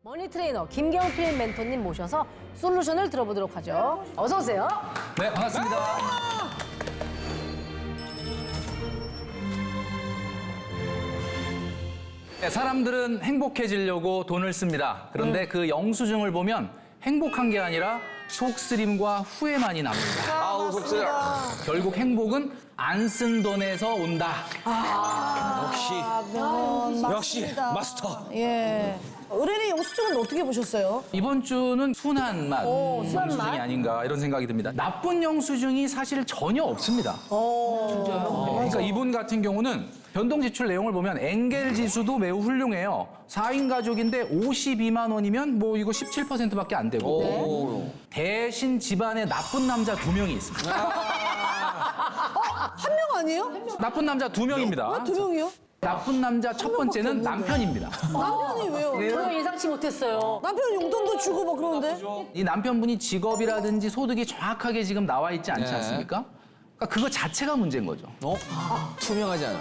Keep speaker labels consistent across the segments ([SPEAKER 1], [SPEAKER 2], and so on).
[SPEAKER 1] 머니 트레이너 김경필 멘토님 모셔서 솔루션을 들어보도록 하죠. 어서 오세요.
[SPEAKER 2] 네, 반갑습니다. 네, 사람들은 행복해지려고 돈을 씁니다. 그런데 그 영수증을 보면 행복한 게 아니라 속쓰림과 후회만이 남습니다.
[SPEAKER 3] 아우 속쓰려.
[SPEAKER 2] 결국 행복은 안 쓴 돈에서 온다.
[SPEAKER 3] 역시 마스터.
[SPEAKER 4] 예. 의뢰인의 영수증은 어떻게 보셨어요?
[SPEAKER 2] 이번 주는 순한 맛
[SPEAKER 1] 순한
[SPEAKER 2] 영수증이
[SPEAKER 1] 맛?
[SPEAKER 2] 아닌가 이런 생각이 듭니다. 나쁜 영수증이 사실 전혀 없습니다. 그러니까 이분 같은 경우는 변동 지출 내용을 보면 엔겔 지수도 매우 훌륭해요. 4인 가족인데 52만 원이면 뭐 이거 17%밖에 안 되고 대신 집안에 나쁜 남자 2명이 있습니다.
[SPEAKER 4] 한 명 아니에요?
[SPEAKER 2] 나쁜 남자 2명입니다.
[SPEAKER 4] 왜 2명이요?
[SPEAKER 2] 나쁜 남자 첫 번째는 남편입니다.
[SPEAKER 4] 남편이 왜요?
[SPEAKER 1] 전혀 예상치 못했어요.
[SPEAKER 4] 남편 용돈도 주고 뭐 그러는데?
[SPEAKER 2] 이 남편분이 직업이라든지 소득이 정확하게 지금 나와 있지 않지
[SPEAKER 3] 네.
[SPEAKER 2] 않습니까? 그러니까 그거 자체가 문제인 거죠.
[SPEAKER 3] 투명하지 않아.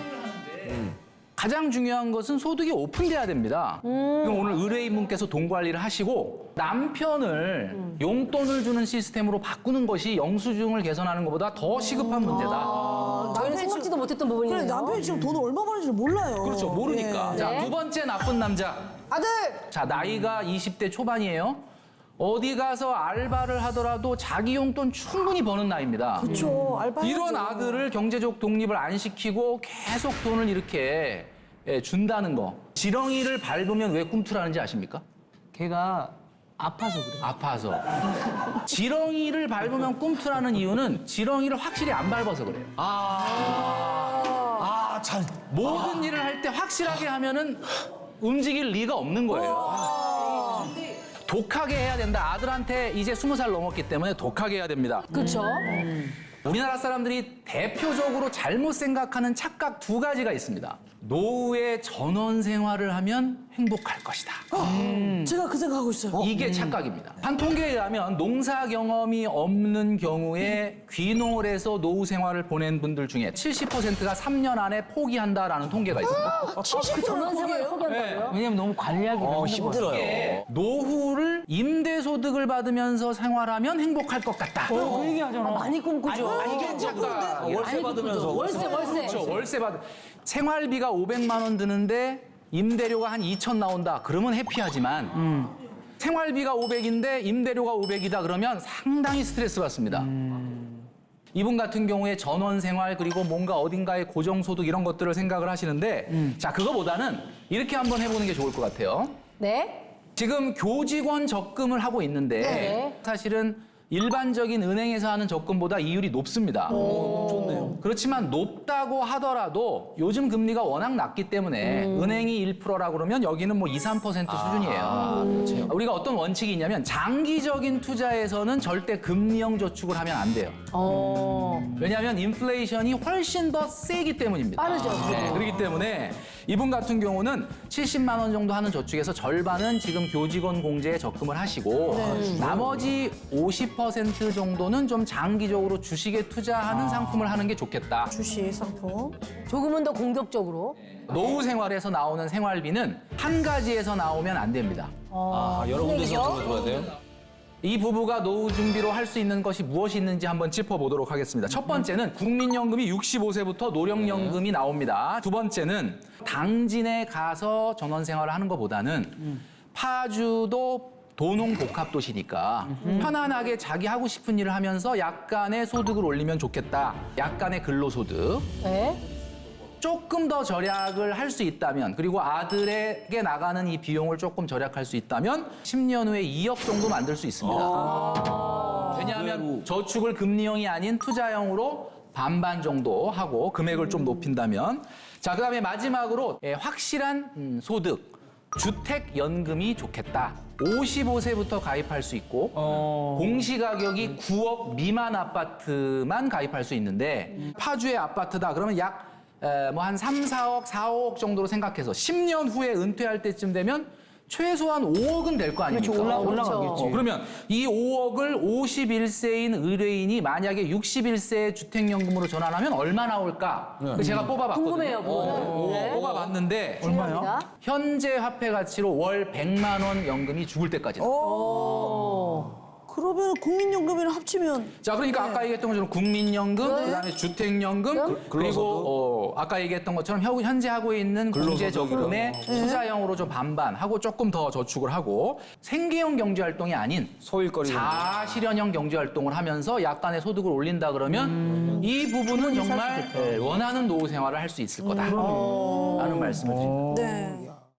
[SPEAKER 2] 가장 중요한 것은 소득이 오픈돼야 됩니다. 그럼 오늘 의뢰인분께서 돈 관리를 하시고 남편을 용돈을 주는 시스템으로 바꾸는 것이 영수증을 개선하는 것보다 더 시급한 문제다.
[SPEAKER 1] 저희는 생각지도 못했던 부분이네요.
[SPEAKER 4] 그래 남편이 지금 돈을 얼마 버는지 몰라요.
[SPEAKER 2] 그렇죠. 모르니까.
[SPEAKER 4] 예.
[SPEAKER 2] 자,
[SPEAKER 1] 네.
[SPEAKER 2] 2번째 나쁜 남자.
[SPEAKER 4] 아들!
[SPEAKER 2] 자, 나이가 20대 초반이에요. 어디 가서 알바를 하더라도 자기 용돈 충분히 버는 나이입니다.
[SPEAKER 4] 그렇죠. 알바.
[SPEAKER 2] 이런 아들을 경제적 독립을 안 시키고 계속 돈을 이렇게 준다는 거. 지렁이를 밟으면 왜 꿈틀하는지 아십니까?
[SPEAKER 5] 걔가 아파서 그래.
[SPEAKER 2] 아파서. 지렁이를 밟으면 꿈틀하는 이유는 지렁이를 확실히 안 밟아서 그래요.
[SPEAKER 3] 잘.
[SPEAKER 2] 모든 일을 할 때 확실하게 하면은 움직일 리가 없는 거예요. 독하게 해야 된다. 아들한테 이제 20살 넘었기 때문에 독하게 해야 됩니다.
[SPEAKER 1] 그렇죠.
[SPEAKER 2] 우리나라 사람들이 대표적으로 잘못 생각하는 착각 2가지가 있습니다. 노후에 전원 생활을 하면 행복할 것이다.
[SPEAKER 4] 제가 그 생각하고 있어요.
[SPEAKER 2] 이게 착각입니다. 한 통계에 의하면 농사 경험이 없는 경우에 귀농을 해서 노후 생활을 보낸 분들 중에 70%가 3년 안에 포기한다라는 통계가 있습니다.
[SPEAKER 4] 70%는
[SPEAKER 1] 전원 생활을
[SPEAKER 4] 포기해요?
[SPEAKER 1] 포기한다고요?
[SPEAKER 5] 왜냐면 너무 관리하기 너무
[SPEAKER 3] 힘들어요.
[SPEAKER 2] 노후를 임대소득을 받으면서 생활하면 행복할 것 같다.
[SPEAKER 5] 그 얘기 하잖아.
[SPEAKER 1] 많이 꿈꾸죠.
[SPEAKER 2] 이게 착각.
[SPEAKER 3] 월세 받으면서.
[SPEAKER 1] 월세.
[SPEAKER 2] 그렇죠. 월세 받. 생활비가 500만 원 드는데 임대료가 한 2천 나온다. 그러면 해피하지만 생활비가 500인데 임대료가 500이다. 그러면 상당히 스트레스 받습니다. 이분 같은 경우에 전원 생활 그리고 뭔가 어딘가의 고정소득 이런 것들을 생각을 하시는데 자 그거보다는 이렇게 한번 해보는 게 좋을 것 같아요.
[SPEAKER 1] 네.
[SPEAKER 2] 지금 교직원 적금을 하고 있는데
[SPEAKER 1] 네.
[SPEAKER 2] 사실은 일반적인 은행에서 하는 적금보다 이율이 높습니다.
[SPEAKER 3] 좋네요.
[SPEAKER 2] 그렇지만 높다고 하더라도 요즘 금리가 워낙 낮기 때문에 은행이 1%라고 그러면 여기는 뭐 2, 3% 수준이에요. 우리가 어떤 원칙이 있냐면 장기적인 투자에서는 절대 금리형 저축을 하면 안 돼요. 왜냐하면 인플레이션이 훨씬 더 세기 때문입니다.
[SPEAKER 1] 빠르죠.
[SPEAKER 2] 네, 그렇기 때문에 이분 같은 경우는 70만 원 정도 하는 저축에서 절반은 지금 교직원 공제에 적금을 하시고 나머지 50% 정도는 좀 장기적으로 주식에 투자하는 상품을 하는 게 좋겠다.
[SPEAKER 4] 주식 상품.
[SPEAKER 1] 조금은 더 공격적으로.
[SPEAKER 2] 노후 생활에서 나오는 생활비는 한 가지에서 나오면 안 됩니다.
[SPEAKER 3] 여러 군데서 들어야 돼요?
[SPEAKER 2] 이 부부가 노후 준비로 할 수 있는 것이 무엇이 있는지 한번 짚어보도록 하겠습니다. 첫 번째는 국민연금이 65세부터 노령연금이 나옵니다. 두 번째는 당진에 가서 전원생활을 하는 것보다는 파주도 도농복합도시니까 편안하게 자기 하고 싶은 일을 하면서 약간의 소득을 올리면 좋겠다. 약간의 근로소득.
[SPEAKER 1] 네.
[SPEAKER 2] 조금 더 절약을 할 수 있다면 그리고 아들에게 나가는 이 비용을 조금 절약할 수 있다면 10년 후에 2억 정도 만들 수 있습니다. 왜냐하면 저축을 금리형이 아닌 투자형으로 반반 정도 하고 금액을 좀 높인다면 자 그다음에 마지막으로 확실한 소득 주택연금이 좋겠다. 55세부터 가입할 수 있고 공시가격이 9억 미만 아파트만 가입할 수 있는데 파주의 아파트다 그러면 약 뭐 한 3, 4억, 4억 정도로 생각해서 10년 후에 은퇴할 때쯤 되면 최소한 5억은 될 거 아닙니까?
[SPEAKER 5] 올라가겠지.
[SPEAKER 2] 그러면 이 5억을 51세인 의뢰인이 만약에 61세 주택연금으로 전환하면 얼마 나올까? 제가 뽑아봤거든요.
[SPEAKER 1] 궁금해요, 그거는. 네.
[SPEAKER 2] 뽑아봤는데
[SPEAKER 1] 얼마요?
[SPEAKER 2] 현재 화폐 가치로 월 100만 원 연금이 죽을 때까지 나와요.
[SPEAKER 4] 그러면 국민연금이랑 합치면
[SPEAKER 2] 자, 그러니까 아까 얘기했던 것처럼 국민연금, 그다음에 주택연금, 그리고 아까 얘기했던 것처럼 현재 하고 있는 공제적금의 투자형으로 좀 반반하고 조금 더 저축을 하고 생계형 경제활동이 아닌
[SPEAKER 3] 소일거리.
[SPEAKER 2] 자아실현형 경제활동을 하면서 약간의 소득을 올린다 그러면 이 부분은 정말 원하는 노후 생활을 할 수 있을 거다라는 말씀을 드립니다.
[SPEAKER 4] 네.